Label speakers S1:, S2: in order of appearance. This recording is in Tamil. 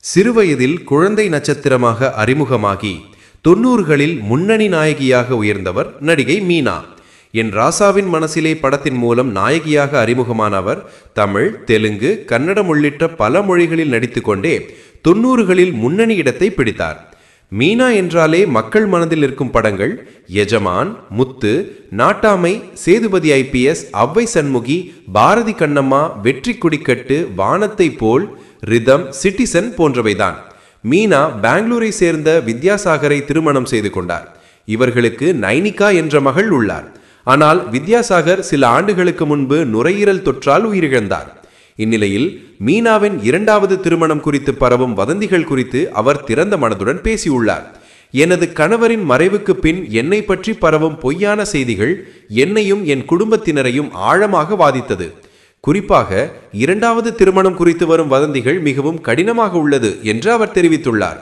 S1: சிறுவயதில் குழந்தை நட்சத்திரமாக அறிமுகமாகி 90களில் முன்னணி நாயகியாக உயர்ந்தவர் நடிகை மீனா. என் ராசாவின் மனசிலே படத்தின் மூலம் நாயகியாக அறிமுகமான அவர் தமிழ், தெலுங்கு, கன்னடம் உள்ளிட்ட பல மொழிகளில் நடித்துக்கொண்டே 90களில் முன்னணி இடத்தை பிடித்தார். மீனா என்றாலே மக்கள் மனதில் இருக்கும் படங்கள் எஜமான், முத்து, நாட்டாமை, சேதுபதி IPS, அவ்வை சண்முகி, பாரதி கண்ணம்மா, வெற்றி குடிக்கட்டு, வானத்தை போல், ரிதம், சிட்டிசன் போன்றவைதான். மீனா பெங்களூரை சேர்ந்த வித்யாசாகரை திருமணம் செய்து கொண்டார். இவர்களுக்கு நைனிகா என்ற மகள் உள்ளார். ஆனால் வித்யாசாகர் சில ஆண்டுகளுக்கு முன்பு நுரையீரல் தொற்றால் உயிரிழந்தார். இந்நிலையில் மீனாவின் இரண்டாவது திருமணம் குறித்து பரவும் வதந்திகள் குறித்து அவர் திறந்த மனதுடன் பேசியுள்ளார். எனது கணவரின் மறைவுக்கு பின் என்னை பற்றி பரவும் பொய்யான செய்திகள் என்னையும் என் குடும்பத்தினரையும் ஆழமாக பாதித்தது. குறிப்பாக இரண்டாவது திருமணம் குறித்து வரும் வதந்திகள் மிகவும் கடினமாக உள்ளது என்று அவர் தெரிவித்துள்ளார்.